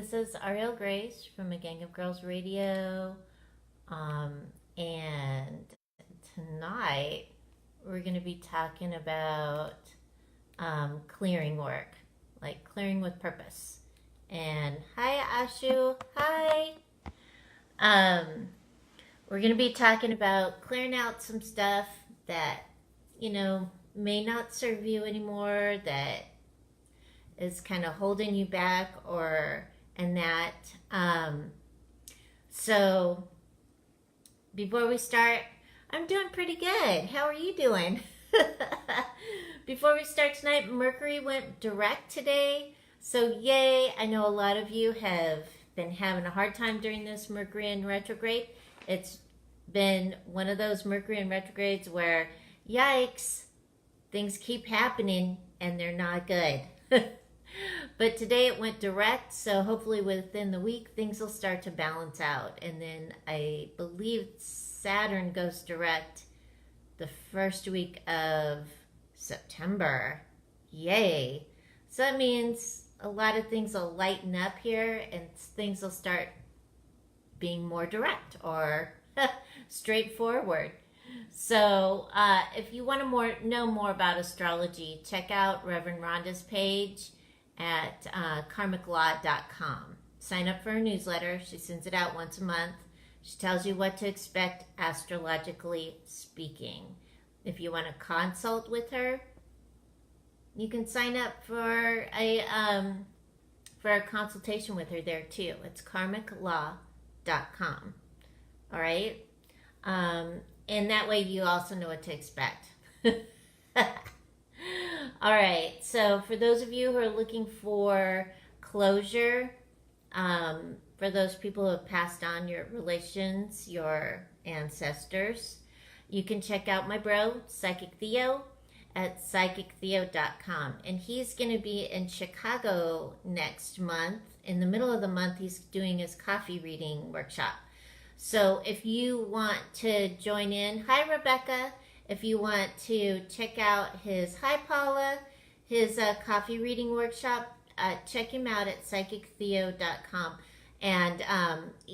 this is Ariel Grace from A Gang of Girls Radio. And tonight we're going to be talking about clearing work, like clearing with purpose. And hi, Ashu. Hi. We're going to be talking about clearing out some stuff that, may not serve you anymore, that is kind of holding you back so before we start, I'm doing pretty good. How are you doing? Before we start tonight, Mercury went direct today. So yay, I know a lot of you have been having a hard time during this Mercury in retrograde. It's been one of those Mercury in retrogrades where, yikes, things keep happening and they're not good. But today it went direct, so hopefully within the week things will start to balance out. And then I believe Saturn goes direct the first week of September. Yay! So that means a lot of things will lighten up here and things will start being more direct or straightforward. So if you want to know more about astrology, check out Reverend Rhonda's page at karmiclaw.com. Sign up for her newsletter. She sends it out once a month. She tells you what to expect astrologically speaking. If you want to consult with her, you can sign up for a consultation with her there too. It's karmiclaw.com. All right? And that way you also know what to expect. All right, so for those of you who are looking for closure, for those people who have passed on your relations, your ancestors, you can check out my bro, Psychic Theo, at psychictheo.com. And he's going to be in Chicago next month. In the middle of the month, he's doing his coffee reading workshop. So if you want to join in, hi Rebecca. If you want to check out his, hi Paula, his coffee reading workshop, check him out at psychictheo.com and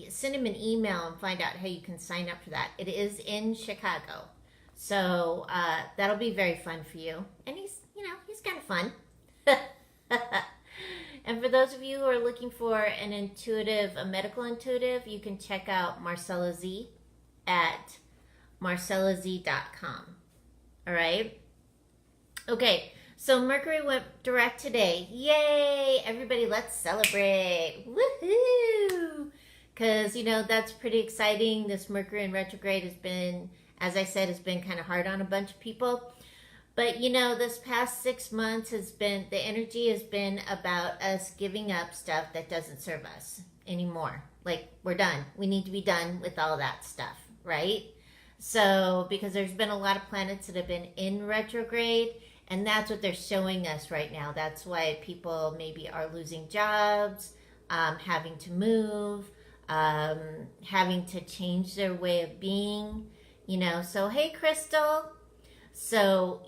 send him an email and find out how you can sign up for that. It is in Chicago. So that'll be very fun for you. And he's kind of fun. And for those of you who are looking for a medical intuitive, you can check out Marcella Z at marcellaz.com. All right? Okay, so Mercury went direct today. Yay! Everybody, let's celebrate. Woohoo! Because, that's pretty exciting. This Mercury in retrograde has been, as I said, has been kind of hard on a bunch of people. But, this past 6 months the energy has been about us giving up stuff that doesn't serve us anymore. Like, we're done. We need to be done with all that stuff, right? So, because there's been a lot of planets that have been in retrograde, and that's what they're showing us right now. That's why people maybe are losing jobs, having to move, having to change their way of being, So, hey, Crystal. So,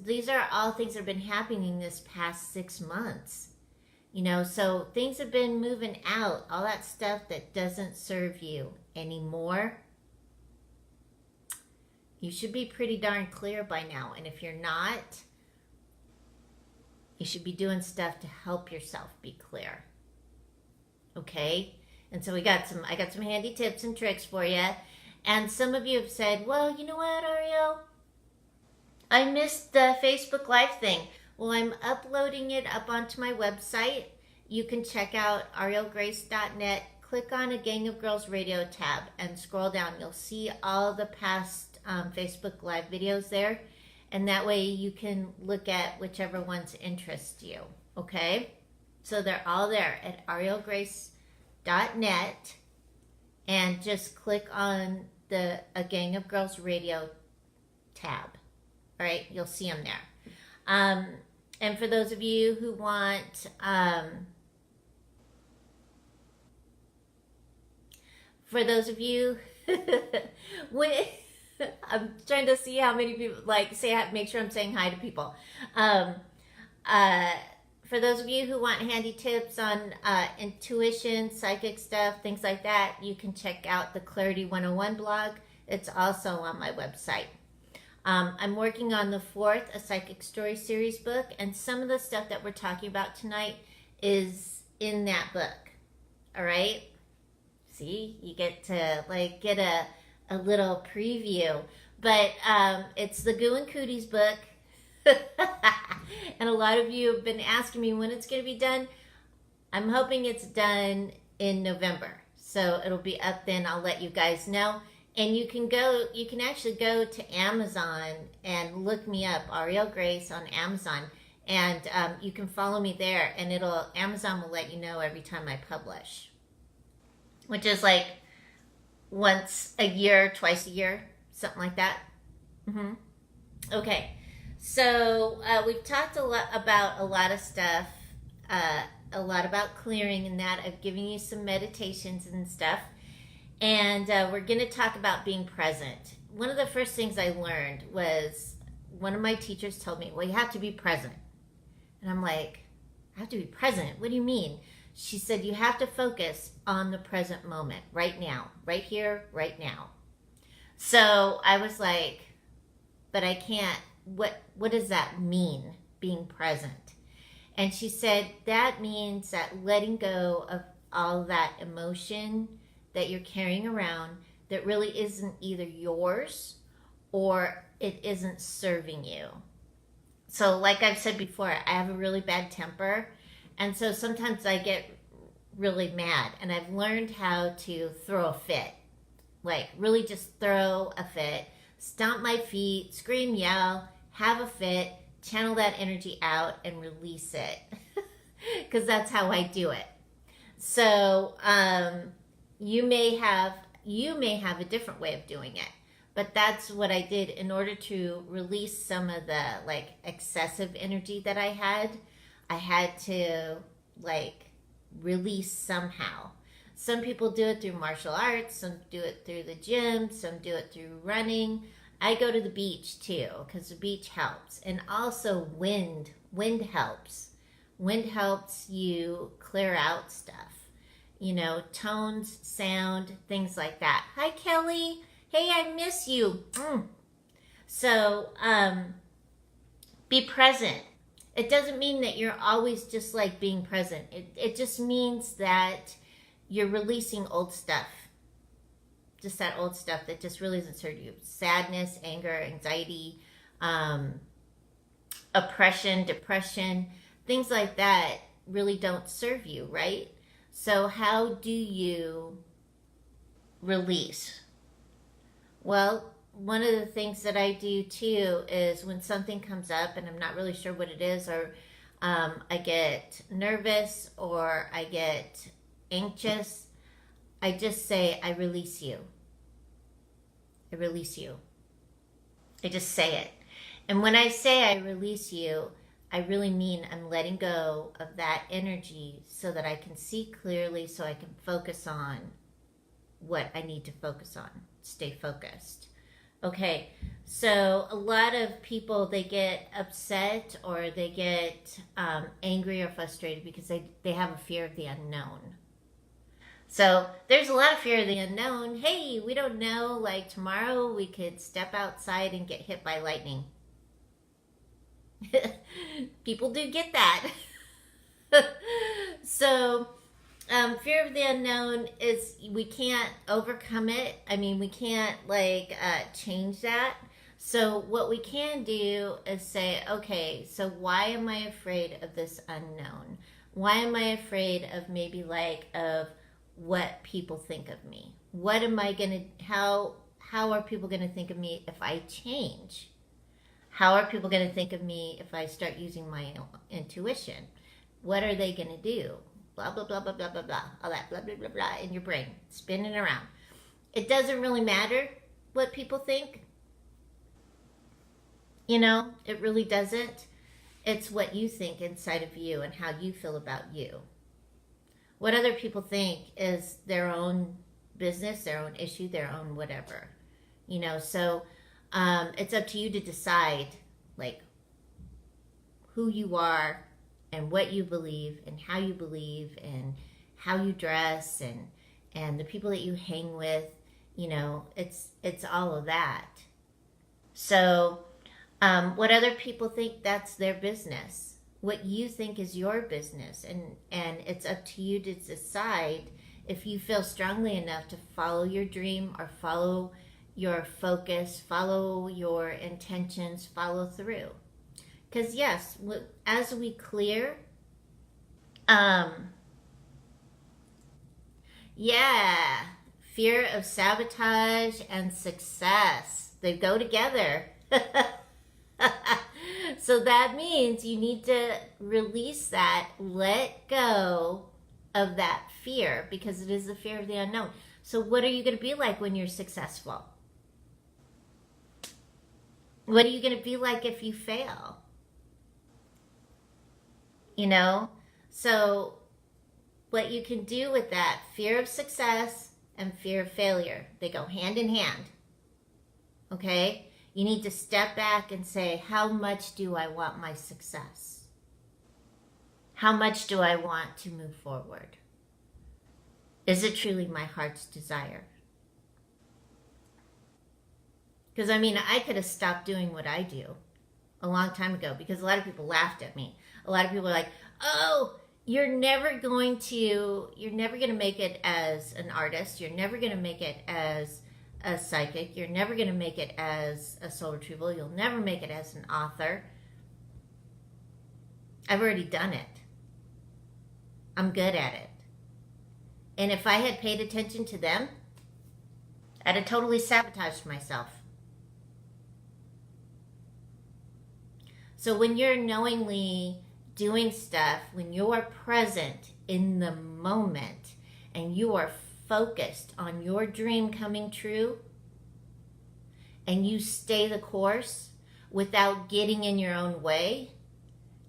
these are all things that have been happening this past 6 months. So things have been moving out, all that stuff that doesn't serve you anymore. You should be pretty darn clear by now. And if you're not, you should be doing stuff to help yourself be clear. Okay? And so I got some handy tips and tricks for you. And some of you have said, well, you know what, Ariel? I missed the Facebook Live thing. Well, I'm uploading it up onto my website. You can check out arielgrace.net. Click on A Gang of Girls Radio tab and scroll down. You'll see all the past Facebook Live videos there. And that way you can look at whichever ones interest you. Okay? So they're all there at arielgrace.net. And just click on the A Gang of Girls Radio tab. All right? You'll see them there. And for those of you who want... for those of you... I'm trying to see how many people make sure I'm saying hi to people. For for those of you who want handy tips on intuition, psychic stuff, things like that, you can check out the Clarity 101 blog. It's also on my website. I'm working on the fourth, a Psychic Story Series book, and some of the stuff that we're talking about tonight is in that book. All right? See, you get to get a little preview. But it's the Goo and Cooties book. And a lot of you have been asking me when it's going to be done. I'm hoping it's done in November. So it'll be up then. I'll let you guys know. And you can actually go to Amazon and look me up, Ariel Grace, on Amazon. And you can follow me there. And Amazon will let you know every time I publish. Which is like once a year, twice a year, something like that. Okay. So we've talked a lot about a lot of stuff, a lot about clearing and that. I've given you some meditations and stuff. And we're going to talk about being present. One of the first things I learned was one of my teachers told me, well, you have to be present. And I'm like, I have to be present? What do you mean? She said, you have to focus on the present moment, right now, right here, right now. So I was like, but I can't. What does that mean, being present? And she said, that means that letting go of all that emotion that you're carrying around that really isn't either yours or it isn't serving you. So like I've said before, I have a really bad temper. And so sometimes I get really mad. And I've learned how to throw a fit. Like really just throw a fit. Stomp my feet, scream, yell, have a fit, channel that energy out and release it. Because that's how I do it. So you may have a different way of doing it. But that's what I did in order to release some of the excessive energy that I had. I had to release somehow. Some people do it through martial arts, some do it through the gym, some do it through running. I go to the beach too, because the beach helps. And also wind helps. Wind helps you clear out stuff. Tones, sound, things like that. Hi, Kelly. Hey, I miss you. So, be present. It doesn't mean that you're always just being present. It just means that you're releasing old stuff. Just that old stuff that just really doesn't serve you. Sadness, anger, anxiety, oppression, depression, things like that really don't serve you, right? So how do you release? Well, one of the things that I do too is when something comes up and I'm not really sure what it is, or I get nervous or I get anxious, I just say, I release you. I release you. I just say it. And when I say I release you, I really mean I'm letting go of that energy so that I can see clearly, so I can focus on what I need to focus on. Stay focused. Okay, so a lot of people, they get upset or they get angry or frustrated because they have a fear of the unknown. So there's a lot of fear of the unknown. Hey, we don't know, tomorrow we could step outside and get hit by lightning. People do get that. So fear of the unknown is, we can't overcome it. I mean, we can't change that. So what we can do is say, okay, so why am I afraid of this unknown? Why am I afraid of maybe of what people think of me? What am I going to, how are people going to think of me if I change? How are people going to think of me if I start using my intuition? What are they going to do? Blah, blah, blah, blah, blah, blah, blah. All that blah, blah, blah, blah in your brain, spinning around. It doesn't really matter what people think. It really doesn't. It's what you think inside of you and how you feel about you. What other people think is their own business, their own issue, their own whatever. So it's up to you to decide who you are and what you believe and how you dress and the people that you hang with, it's all of that. So what other people think, that's their business. What you think is your business, and it's up to you to decide if you feel strongly enough to follow your dream or follow your focus, follow your intentions, follow through. Because yes, as we clear, yeah, fear of sabotage and success, they go together. So that means you need to release that, let go of that fear, because it is the fear of the unknown. So what are you going to be like when you're successful? What are you going to be like if you fail? So what you can do with that fear of success and fear of failure, they go hand in hand. Okay? You need to step back and say, how much do I want my success? How much do I want to move forward? Is it truly my heart's desire? Because I could have stopped doing what I do a long time ago, because a lot of people laughed at me. A lot of people are like, oh, you're never going to make it as an artist. You're never going to make it as a psychic. You're never going to make it as a soul retrieval. You'll never make it as an author. I've already done it. I'm good at it. And if I had paid attention to them, I'd have totally sabotaged myself. So when you're knowingly doing stuff, when you're present in the moment and you are focused on your dream coming true, and you stay the course without getting in your own way,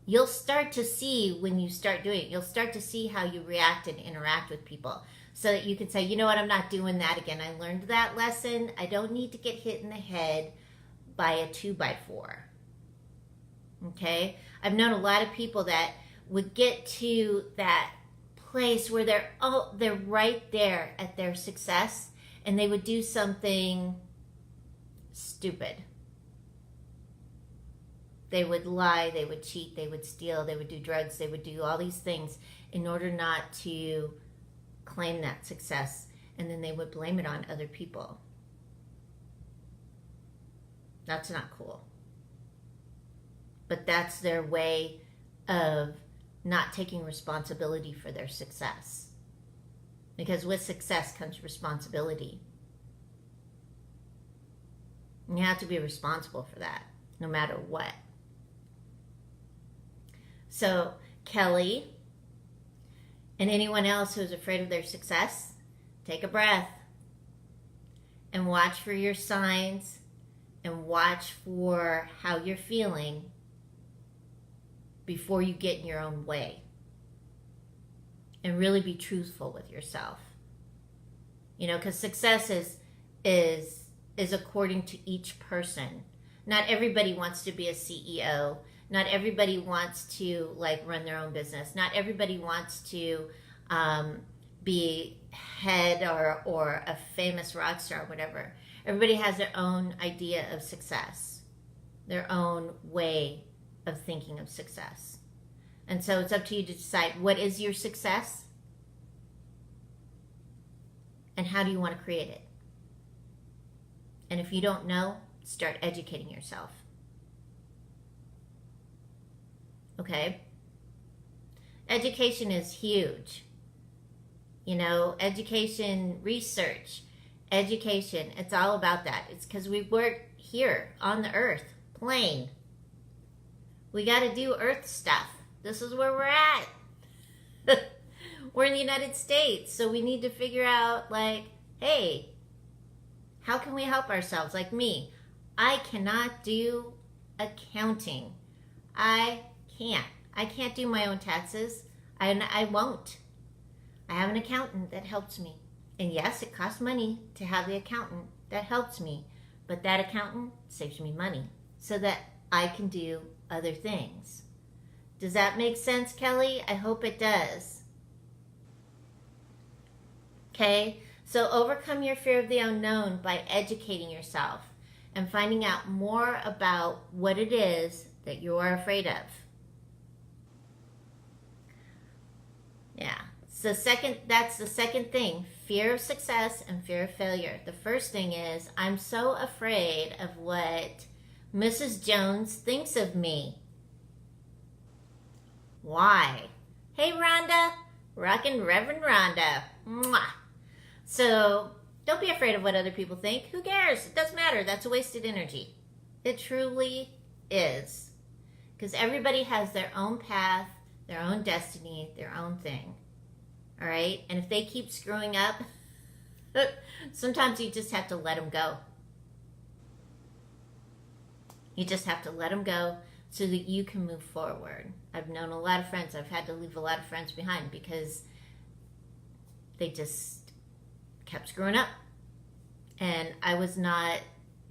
you'll start to see, when you start doing it, you'll start to see how you react and interact with people, so that you can say, you know what, I'm not doing that again. I learned that lesson. I don't need to get hit in the head by a 2x4. Okay? I've known a lot of people that would get to that place where they're right there at their success, and they would do something stupid. They would lie, they would cheat, they would steal, they would do drugs, they would do all these things in order not to claim that success, and then they would blame it on other people. That's not cool. But that's their way of not taking responsibility for their success. Because with success comes responsibility. And you have to be responsible for that, no matter what. So, Kelly, and anyone else who's afraid of their success, take a breath and watch for your signs and watch for how you're feeling before you get in your own way. And really be truthful with yourself. Because success is according to each person. Not everybody wants to be a CEO. Not everybody wants to run their own business. Not everybody wants to be head or a famous rock star or whatever. Everybody has their own idea of success, their own way of thinking of success. And so it's up to you to decide, what is your success? And how do you want to create it? And if you don't know, start educating yourself. Okay? Education is huge. Education, research, education, it's all about that. It's because we work here on the earth, plane. We got to do earth stuff. This is where we're at. We're in the United States, so we need to figure out, hey, how can we help ourselves? Like me, I cannot do accounting. I can't do my own taxes. I won't. I have an accountant that helps me. And yes, it costs money to have the accountant that helps me. But that accountant saves me money so that I can do other things. Does that make sense, Kelly? I hope it does. Okay? So overcome your fear of the unknown by educating yourself and finding out more about what it is that you are afraid of. Yeah. That's the second thing. Fear of success and fear of failure. The first thing is, I'm so afraid of what Mrs. Jones thinks of me. Why? Hey, Rhonda. Rockin' Reverend Rhonda. Mwah. So, don't be afraid of what other people think. Who cares? It doesn't matter. That's a wasted energy. It truly is. Because everybody has their own path, their own destiny, their own thing. All right? And if they keep screwing up, sometimes you just have to let them go. You just have to let them go so that you can move forward. I've known a lot of friends. I've had to leave a lot of friends behind because they just kept screwing up. And I was not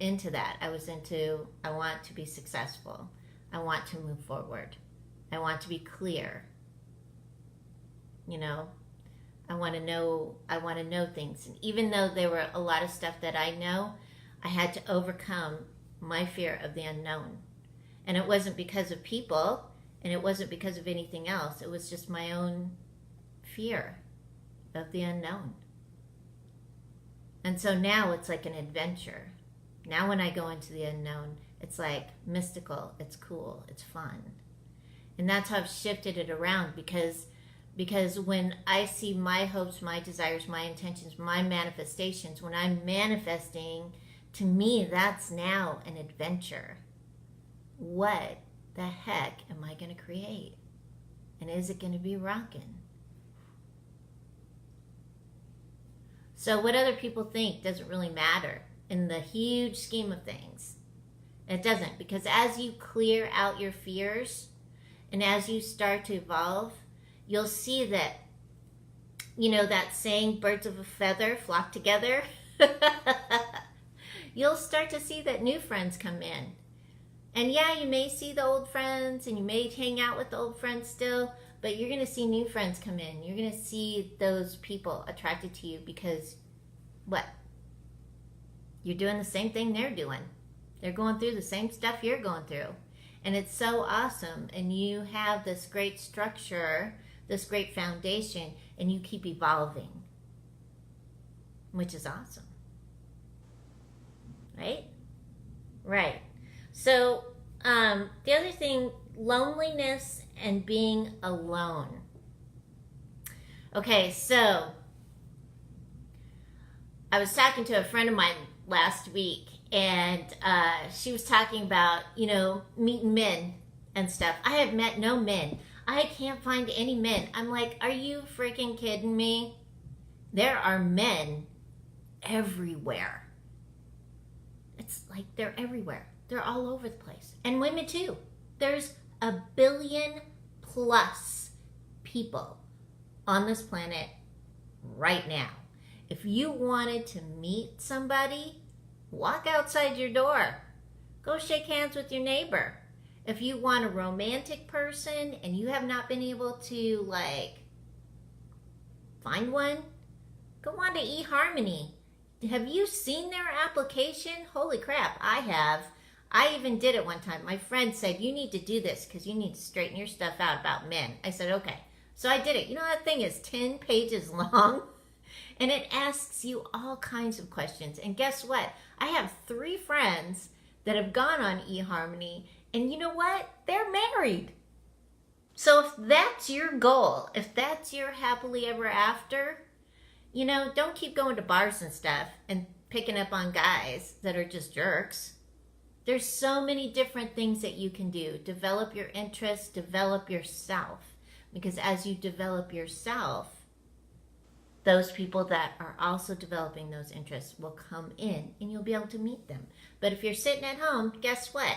into that. I was into, I want to be successful. I want to move forward. I want to be clear. You know, I want to know things. And even though there were a lot of stuff that I know, I had to overcome my fear of the unknown. And it wasn't because of people, and it wasn't because of anything else. It was just my own fear of the unknown. And so now it's like an adventure. Now when I go into the unknown, it's like mystical, it's cool, it's fun. And that's how I've shifted it around, because when I see my hopes, my desires, my intentions, my manifestations, when I'm manifesting, to me, that's now an adventure. What the heck am I going to create? And is it going to be rocking? So what other people think doesn't really matter in the huge scheme of things. It doesn't, because as you clear out your fears and as you start to evolve, you'll see that, you know, that saying, birds of a feather flock together. You'll start to see that new friends come in. And yeah, you may see the old friends and you may hang out with the old friends still, but you're going to see new friends come in. You're going to see those people attracted to you because, what? You're doing the same thing they're doing. They're going through the same stuff you're going through. And it's so awesome. And you have this great structure, this great foundation, and you keep evolving, which is awesome. Right? Right. So, the other thing, loneliness and being alone. Okay, so I was talking to a friend of mine last week, and she was talking about, you know, meeting men and stuff. I have met no men. I can't find any men. I'm like, are you freaking kidding me? There are men everywhere. It's like they're everywhere. They're all over the place. And women too. There's 1 billion plus people on this planet right now. If you wanted to meet somebody, walk outside your door. Go shake hands with your neighbor. If you want a romantic person and you have not been able to, like, find one, go on to eHarmony. Have you seen their application? Holy crap, I have. I even did it one time. My friend said, you need to do this because you need to straighten your stuff out about men. I said, okay. So I did it. You know, that thing is 10 pages long, and it asks you all kinds of questions. And guess what? I have 3 friends that have gone on eHarmony, and you know what? They're married. So if that's your goal, if that's your happily ever after, you know, don't keep going to bars and stuff and picking up on guys that are just jerks. There's so many different things that you can do. Develop your interests, develop yourself. Because as you develop yourself, those people that are also developing those interests will come in and you'll be able to meet them. But if you're sitting at home, guess what?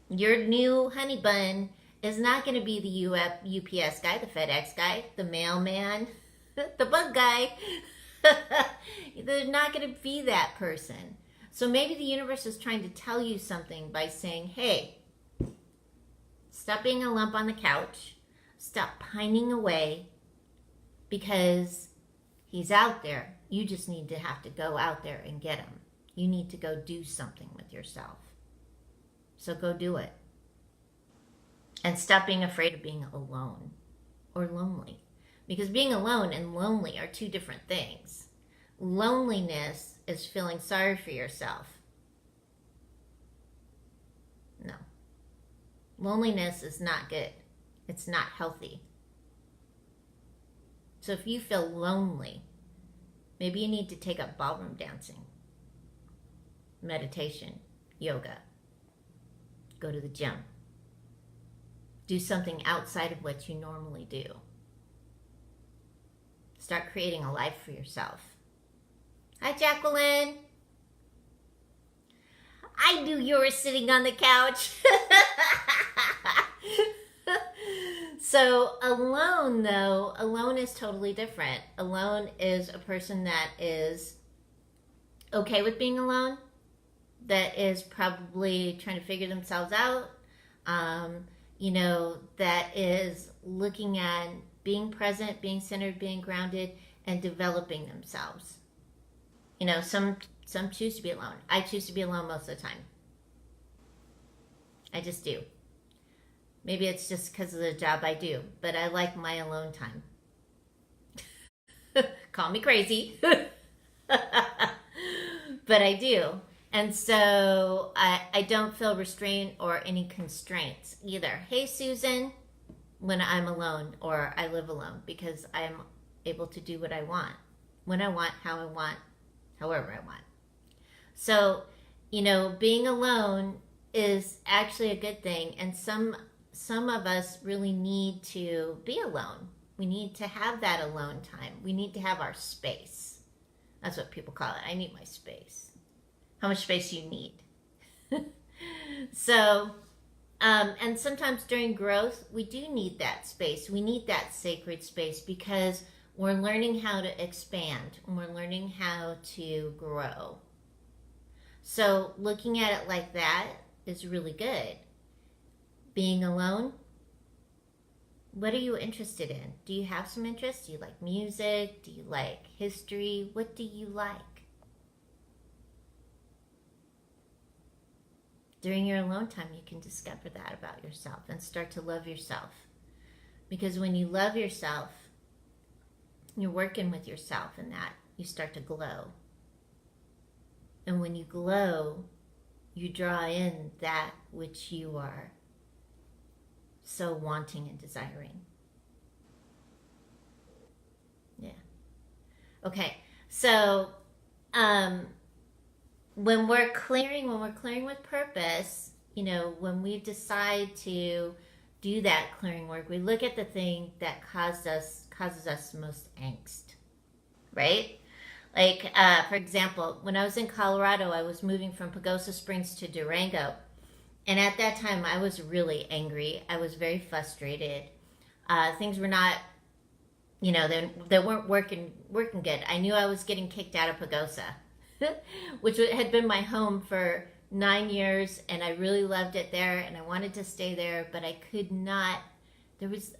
Your new honey bun is not going to be the UPS guy, the FedEx guy, the mailman, the bug guy. They're not going to be that person. So maybe the universe is trying to tell you something by saying, hey, Stop being a lump on the couch. Stop pining away because he's out there. You just need to have to go out there and get him. You need to go do something with yourself. So go do it. And stop being afraid of being alone or lonely. Because being alone and lonely are two different things. Loneliness is feeling sorry for yourself. No. Loneliness is not good. It's not healthy. So if you feel lonely, maybe you need to take up ballroom dancing, meditation, yoga, go to the gym. Do something outside of what you normally do. Start creating a life for yourself. Hi, Jacqueline. I knew you were sitting on the couch. So alone, though, alone is totally different. Alone is a person that is okay with being alone, that is probably trying to figure themselves out, that is looking at being present, being centered, being grounded, and developing themselves. Some choose to be alone. I choose to be alone most of the time. I just do. Maybe it's just because of the job I do, but I like my alone time. Call me crazy. But I do. And so I don't feel restrained or any constraints either. Hey, Susan, when I'm alone or I live alone, because I'm able to do what I want, when I want, how I want, however I want. So, being alone is actually a good thing. And some of us really need to be alone. We need to have that alone time. We need to have our space. That's what people call it. I need my space. How much space do you need? So, and sometimes during growth, we do need that space. We need that sacred space because we're learning how to expand and we're learning how to grow. So looking at it like that is really good. Being alone, what are you interested in? Do you have some interests? Do you like music? Do you like history? What do you like? During your alone time, you can discover that about yourself and start to love yourself. Because when you love yourself, you're working with yourself in that, you start to glow. And when you glow, you draw in that which you are so wanting and desiring. Yeah. Okay. So, when we're clearing with purpose, when we decide to do that clearing work, we look at the thing that causes us most angst, right? Like, for example, when I was in Colorado, I was moving from Pagosa Springs to Durango. And at that time, I was really angry. I was very frustrated. Things were not, they weren't working good. I knew I was getting kicked out of Pagosa, which had been my home for 9 years. And I really loved it there. And I wanted to stay there, but I could not.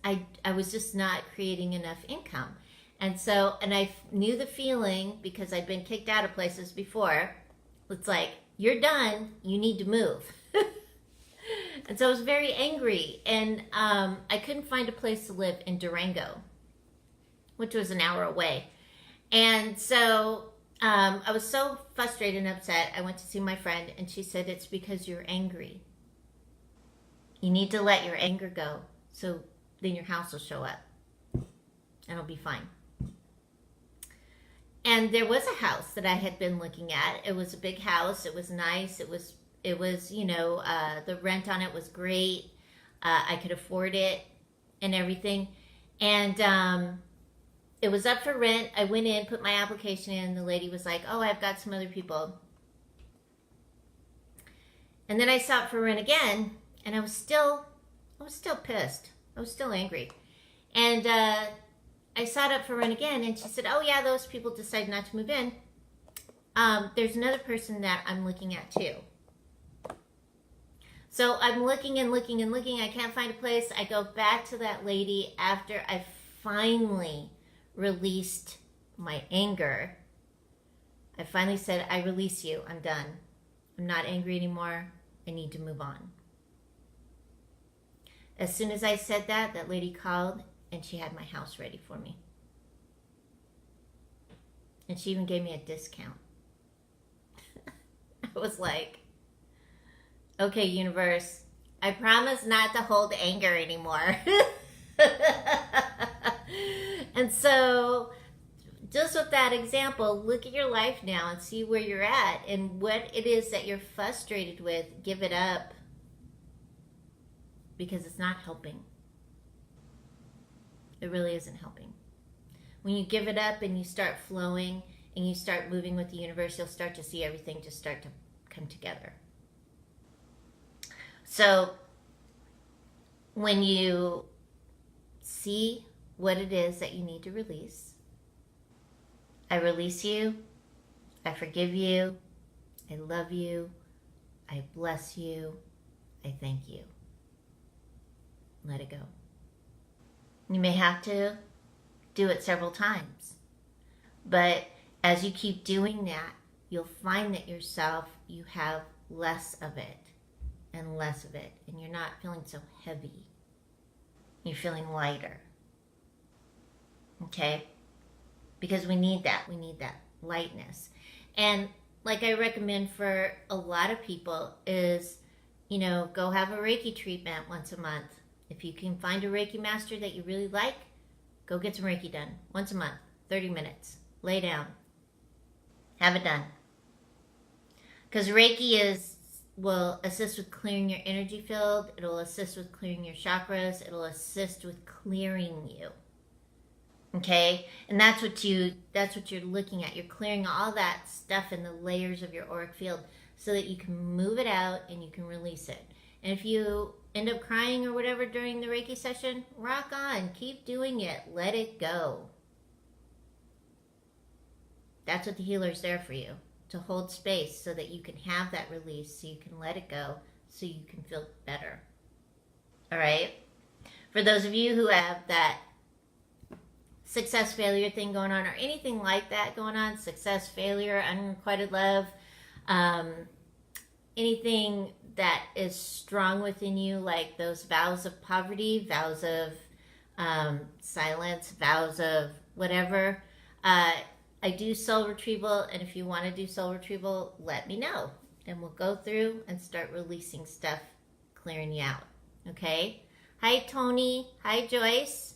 I was just not creating enough income. And I knew the feeling because I'd been kicked out of places before. It's like, you're done. You need to move. And so I was very angry. And I couldn't find a place to live in Durango, which was an hour away. And so I was so frustrated and upset. I went to see my friend and she said, it's because you're angry. You need to let your anger go. So then your house will show up and it'll be fine. And there was a house that I had been looking at. It was a big house. It was nice. It was, the rent on it was great. I could afford it and everything. And it was up for rent. I went in, put my application in. The lady was like, oh, I've got some other people. And then I saw it for rent again. And I was still pissed. I was still angry. And I saw it up for rent again. And she said, oh, yeah, those people decided not to move in. There's another person that I'm looking at too. So I'm looking and looking and looking. I can't find a place. I go back to that lady after I finally released my anger. I finally said, I release you. I'm done. I'm not angry anymore. I need to move on. As soon as I said that, that lady called and she had my house ready for me. And she even gave me a discount. I was like, okay, universe, I promise not to hold anger anymore. And so, just with that example, look at your life now and see where you're at and what it is that you're frustrated with. Give it up, because it's not helping. It really isn't helping. When you give it up and you start flowing and you start moving with the universe, you'll start to see everything just start to come together. So when you see what it is that you need to release, I release you, I forgive you, I love you, I bless you, I thank you. Let it go. You may have to do it several times, but as you keep doing that, you'll find that you have less of it and less of it, and you're not feeling so heavy. You're feeling lighter. Okay? Because we need that lightness. And like I recommend for a lot of people is, go have a Reiki treatment once a month. If you can find a Reiki master that you really like, go get some Reiki done once a month, 30 minutes. Lay down. Have it done. Because Reiki will assist with clearing your energy field. It'll assist with clearing your chakras. It'll assist with clearing you. Okay? And that's what you're looking at. You're clearing all that stuff in the layers of your auric field so that you can move it out and you can release it. And if you end up crying or whatever during the Reiki session, rock on. Keep doing it. Let it go. That's what the healer's there for you, to hold space so that you can have that release, so you can let it go, so you can feel better. All right? For those of you who have that success failure thing going on or anything like that going on, success, failure, unrequited love, anything that is strong within you, like those vows of poverty, vows of silence, vows of whatever, I do soul retrieval, and if you want to do soul retrieval, let me know. And we'll go through and start releasing stuff, clearing you out. Okay? Hi, Tony. Hi, Joyce.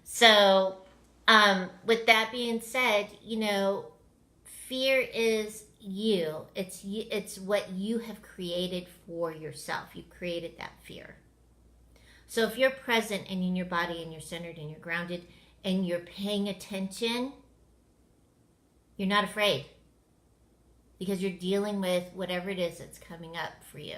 So, with that being said, fear is you. It's what you have created for yourself. You created that fear. So if you're present and in your body and you're centered and you're grounded and you're paying attention, you're not afraid, because you're dealing with whatever it is that's coming up for you.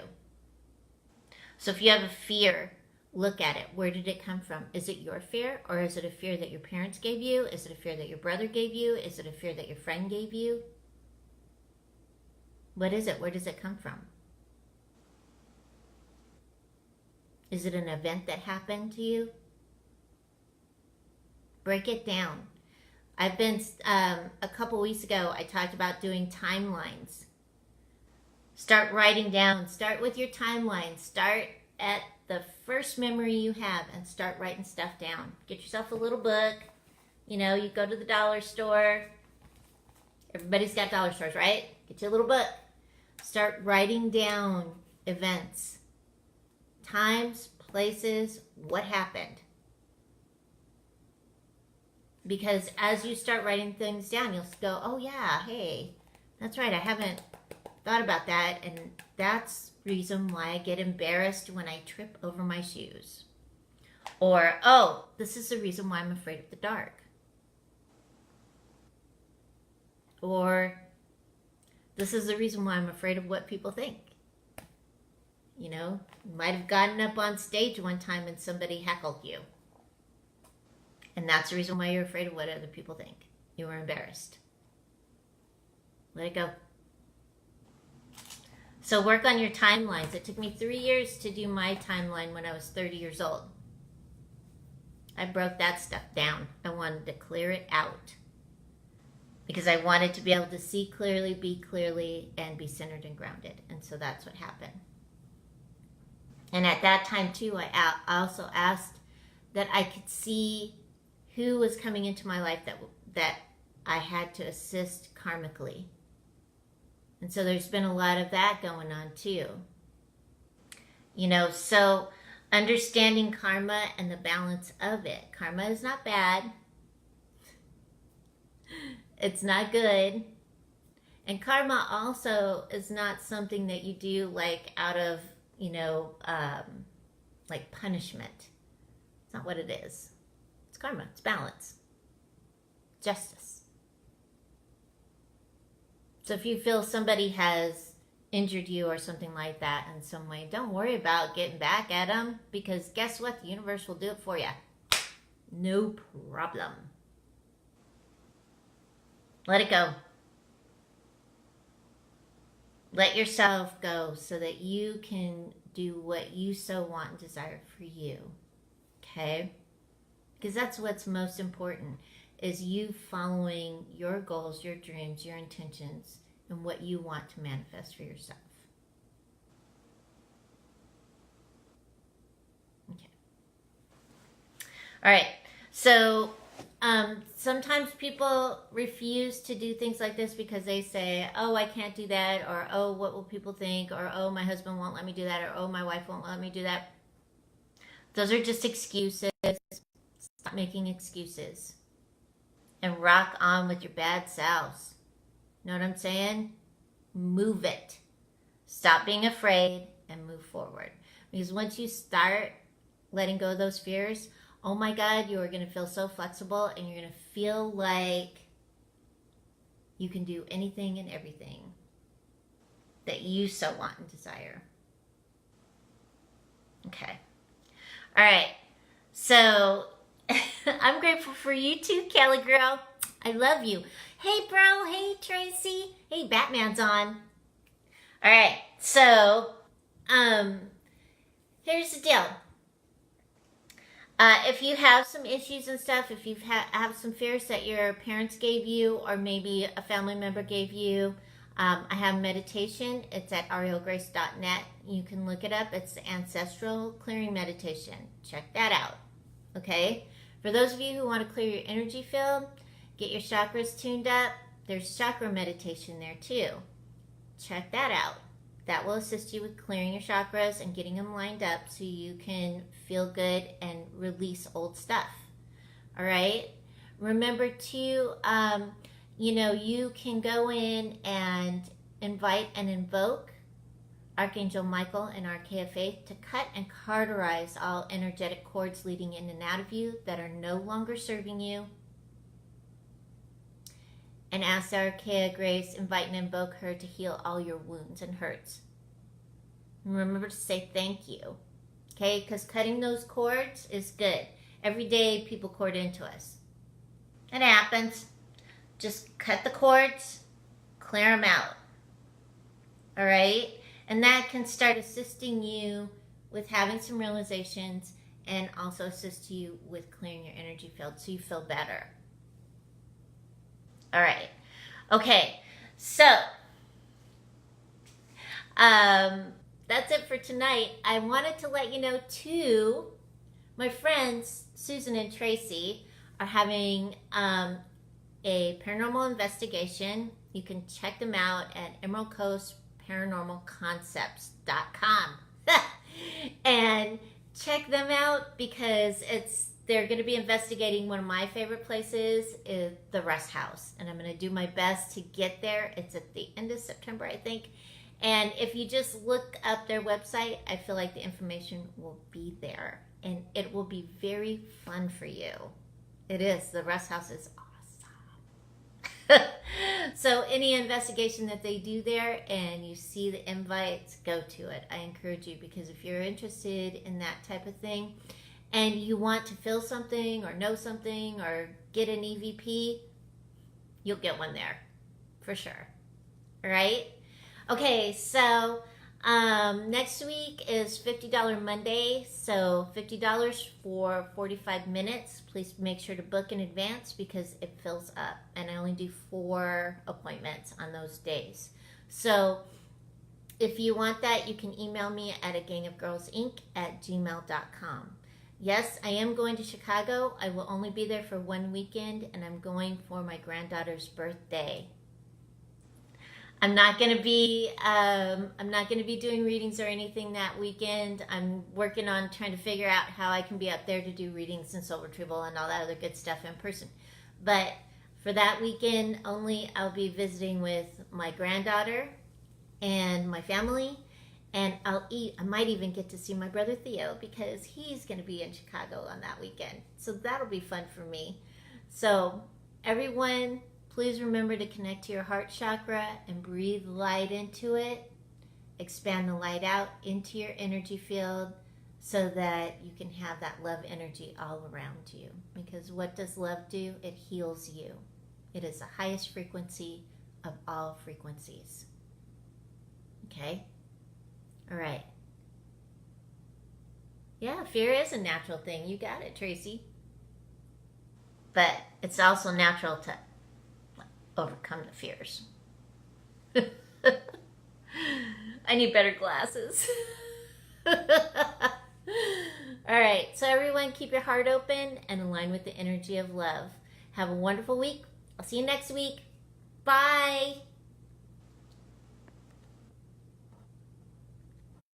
So if you have a fear, look at it. Where did it come from? Is it your fear, or is it a fear that your parents gave you? Is it a fear that your brother gave you? Is it a fear that your friend gave you? What is it? Where does it come from? Is it an event that happened to you? Break it down. I've been, a couple weeks ago, I talked about doing timelines. Start writing down. Start with your timeline. Start at the first memory you have and start writing stuff down. Get yourself a little book. You go to the dollar store. Everybody's got dollar stores, right? Get you a little book. Start writing down events, times, places, what happened. Because as you start writing things down, you'll go, oh yeah, hey, that's right, I haven't thought about that, and that's the reason why I get embarrassed when I trip over my shoes. Or, oh, this is the reason why I'm afraid of the dark. Or, this is the reason why I'm afraid of what people think. You might have gotten up on stage one time and somebody heckled you. And that's the reason why you're afraid of what other people think. You were embarrassed. Let it go. So work on your timelines. It took me 3 years to do my timeline when I was 30 years old. I broke that stuff down. I wanted to clear it out because I wanted to be able to see clearly, be clearly, and be centered and grounded. And so that's what happened. And at that time too, I also asked that I could see who was coming into my life that I had to assist karmically. And so there's been a lot of that going on too. You know, so understanding karma and the balance of it. Karma is not bad. It's not good. And karma also is not something that you do like out of, you know, like punishment. It's not what it is. It's karma. It's balance. Justice. So if you feel somebody has injured you or something like that in some way, don't worry about getting back at them, because guess what? The universe will do it for you. No problem. Let it go. Let yourself go so that you can do what you so want and desire for you. Okay? Because that's what's most important, is you following your goals, your dreams, your intentions, and what you want to manifest for yourself. Okay. All right. So sometimes people refuse to do things like this because they say, oh, I can't do that, or oh, what will people think, or oh, my husband won't let me do that, or oh, my wife won't let me do that. Those are just excuses. Stop making excuses. And rock on with your bad selves. Know what I'm saying? Move it. Stop being afraid and move forward. Because once you start letting go of those fears, oh my God, you are going to feel so flexible, and you're going to feel like you can do anything and everything that you so want and desire. Okay. All right. So I'm grateful for you too, Kelly girl. I love you. Hey, bro. Hey, Tracy. Hey, Batman's on. All right. So, here's the deal. If you have some issues and stuff, if you have some fears that your parents gave you, or maybe a family member gave you, I have meditation. It's at arielgrace.net. You can look it up. It's the Ancestral Clearing Meditation. Check that out. Okay? For those of you who want to clear your energy field, get your chakras tuned up, there's chakra meditation there too. Check that out. That will assist you with clearing your chakras and getting them lined up so you can feel good and release old stuff. All right? Remember too, you can go in and invite and invoke Archangel Michael and Archea Faith to cut and cauterize all energetic cords leading in and out of you that are no longer serving you. And ask Archea Grace, invite and invoke her to heal all your wounds and hurts. And remember to say thank you. Okay? Because cutting those cords is good. Every day people cord into us. It happens. Just cut the cords, clear them out. All right? And that can start assisting you with having some realizations, and also assist you with clearing your energy field so you feel better. All right. Okay. So, that's it for tonight. I wanted to let you know, too, my friends, Susan and Tracy, are having a paranormal investigation. You can check them out at emeraldcoastparanormalconcepts.com. And check them out because they're going to be investigating one of my favorite places, is the Rest House. And I'm going to do my best to get there. It's at the end of September, I think. And if you just look up their website, I feel like the information will be there. And it will be very fun for you. It is. The Rest House is awesome. So any investigation that they do there and you see the invites, go to it. I encourage you, because if you're interested in that type of thing and you want to feel something or know something or get an EVP, you'll get one there for sure. All right? Okay, so Next week is $50 Monday, so $50 for 45 minutes. Please make sure to book in advance because it fills up, and I only do 4 appointments on those days. So if you want that, you can email me at agangofgirlsinc@gmail.com. Yes, I am going to Chicago. I will only be there for 1 weekend, and I'm going for my granddaughter's birthday. I'm not going to be doing readings or anything that weekend. I'm working on trying to figure out how I can be up there to do readings and soul retrieval and all that other good stuff in person. But for that weekend only, I'll be visiting with my granddaughter and my family, and I might even get to see my brother Theo because he's going to be in Chicago on that weekend. So that'll be fun for me. So everyone, please remember to connect to your heart chakra and breathe light into it. Expand the light out into your energy field so that you can have that love energy all around you. Because what does love do? It heals you. It is the highest frequency of all frequencies. Okay? All right. Yeah, fear is a natural thing. You got it, Tracy. But it's also natural to overcome the fears. I need better glasses. All right, so everyone keep your heart open and align with the energy of love. Have a wonderful week. I'll see you next week. Bye.